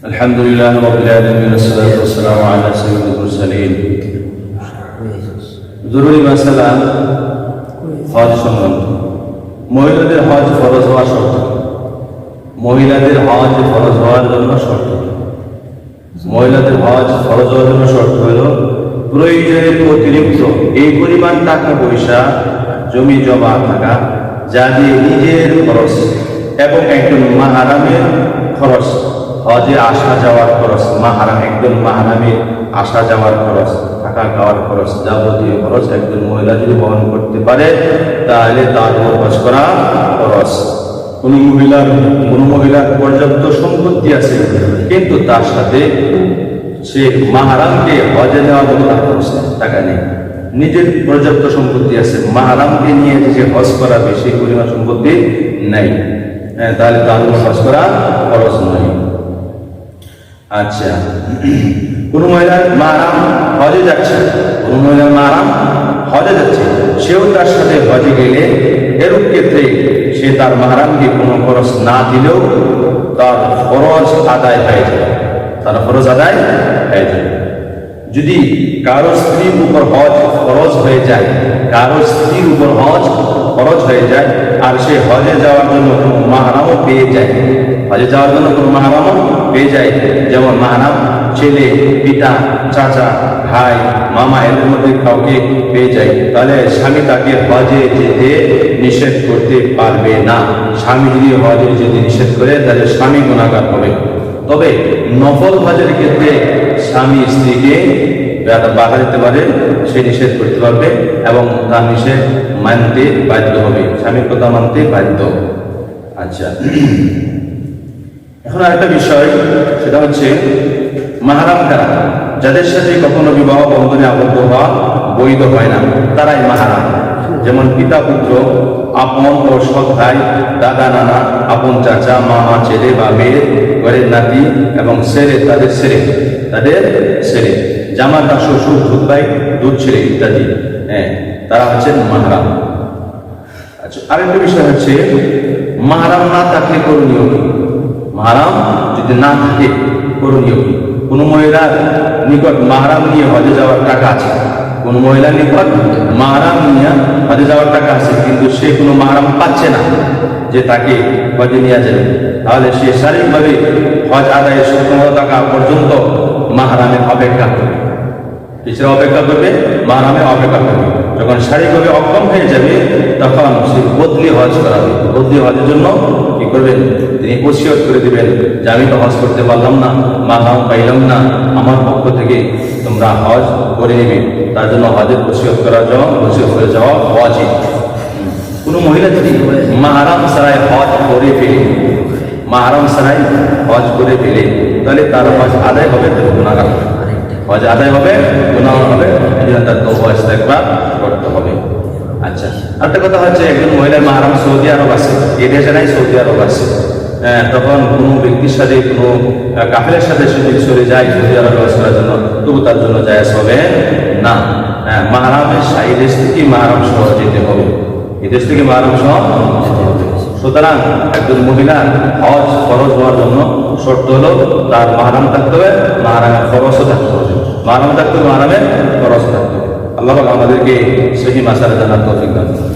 আলহামদুলিল্লাহ রাব্বিল আলামিন ওয়াসসালাতু ওয়াসসালামু আলা সাইয়্যিদিল মুরসালিন। জরুরি মাসালা হজ সংক্রান্ত। মহিলাদের হজ ফরজ হওয়া শর্ত। মহিলাদের হজ ফরজ হওয়ার জন্য শর্ত, মহিলাদের হজ ফরজ হওয়ার জন্য শর্ত হলো প্রয়োজনের অতিরিক্ত এই পরিমাণ টাকা পয়সা জমি জমা থাকা, যা দিয়ে নিজের খরচ এবং একজন মাহরামের খরচ, হজে আসা যাওয়ার খরচ, মাহরাম একজন মাহরামের আসা যাওয়ার খরচ, থাকা খাওয়ার খরচ, যাবতীয় খরচ একজন মহিলা যদি বহন করতে পারে তাহলে তার উপর হজ করা খরচ। কোনো মহিলার পর্যাপ্ত সম্পত্তি আছে কিন্তু তার সাথে সে মাহরামকে হজে নেওয়ার মতো তার খরচ টাকা নেই, নিজের পর্যাপ্ত সম্পত্তি আছে, মাহরামকে নিয়ে যে হজ করাবে সেই পরিমাণ সম্পত্তি নেই, তাহলে তার উপর হজ করা খরচ নয়। আচ্ছা, কোন মহিলার মাহরাম হজে যাচ্ছে, কোন মহিলার মাহরাম হজে যাচ্ছে, সেও তার সাথে হজে গেলে এরূপ ক্ষেত্রে সে তার মাহরামকে কোনো খরচ না দিলেও তার ফরজ আদায় হয়ে যায়, তার ফরজ আদায় হয়ে যায়। যদি কারো স্ত্রীর উপর হজ ফরজ হয়ে যায়, কারো স্ত্রীর উপর হজ ফরজ হয়ে যায় আর সে হজে যাওয়ার জন্য কোনো মাহরামও পেয়ে যায়, হজে যাওয়ার জন্য কোনো মাহরামও পেয়ে যায়, যেমন মাহরাম ছেলে, পিতা, চাচা, ভাই, মামা, এদের মধ্যে কাউকে পেয়ে যায়, তাহলে স্বামী তাকে হজে যেতে নিষেধ করতে পারবে না। স্বামী যদি হজে যেতে নিষেধ করে তাহলে স্বামী গুনাহগার হবে। তবে নফল হজের ক্ষেত্রে স্বামী স্ত্রীকে বাধা দিতে পারে, সে নিষেধ করতে পারবে এবং তার নিষেধ মানতে বাধ্য হবে, স্বামীর কথা মানতে বাধ্য। আচ্ছা, এখন আরেকটা বিষয়, সেটা হচ্ছে মাহরাম কারা, যাদের সাথে কখনো বিবাহ বন্ধনে আবদ্ধ হওয়া বৈধ হয় না তারাই মাহরাম। যেমন পিতা পুত্র, আপন ও সৎ ভাই, দাদা নানা, আপন চাচা, মামা, ছেলে বা মেয়ে, ঘরের নাতি এবং ছেলে, তাদের ছেলে, জামাতা, শ্বশুর, দুধ ভাই, দুধ ছেলে ইত্যাদি, তারা হচ্ছেন মাহরাম। আচ্ছা, আরেকটা বিষয় হচ্ছে মাহরাম না থাকলে করণীয় কি? মাহরাম যদি না থাকে করণীয় কি? কোন মহিলার নিকট মাহরাম নিয়ে হজে যাওয়ার টাকা আছে, কোন মহিলার নিকট মাহরাম নিয়ে হজে যাওয়ার টাকা আছে কিন্তু সে কোনো মাহরাম পাচ্ছে না যে তাকে হজে নিয়ে যাবে, তাহলে সে শারীরিকভাবে হজ আদায়ের 70 টাকা পর্যন্ত মাহরামের অপেক্ষা করবে, পিছনে অপেক্ষা করবে, মাহরামের অপেক্ষা করবে। যখন শারীরিকভাবে অক্ষম হয়ে যাবে তখন সে বদলি হজ করাবে। বদলি হজের জন্য কি করবেন? তিনি ওসিয়ত করে দিবেন যে আমি তো হজ করতে পারলাম না, মাহরাম পাইলাম না, আমার পক্ষ থেকে তোমরা হজ করে নেবে। তার জন্য হজের ওসিয়ত করে যাওয়া ওয়াজিব। কোনো মহিলা যদি মাহরাম ছাড়াই হজ করে ফেলে, মাহরাম ছাড়াই হজ করে ফেলে তাহলে তার হজ আদায় হবে, তাহলে গুনাহগার হবে, হজ আদায় হবে, গুনাহ হবে, তার তওবা ইস্তেগফার করতে হবে। আচ্ছা, আরেকটা কথা হচ্ছে একজন মহিলার মাহরাম সৌদি আরব আছে, এ দেশে নাই, সৌদি আরব আছে, তখন কোনো ব্যক্তির সাথে কোনো কাফেলের সাথে সে যদি চলে যায় সৌদি আরব হজ করার জন্য, তবু তার জন্য জায়েজ হবে না। মাহরামের এই দেশ থেকে মাহরাম সহ যেতে হবে, এই দেশ থেকে মাহরাম সহ যেতে হবে। সুতরাং একজন মহিলার হজ ফরজ হওয়ার জন্য শর্ত হলো তার মাহরাম থাকতে হবে, মাহরামের খরচও থাকতে হবে, মাহরাম থাকতে হবে, মাহরামের খরচ থাকতে হবে। আল্লাহ আমাদেরকে সহি মাসালা জানার তৌফিক দান করুন।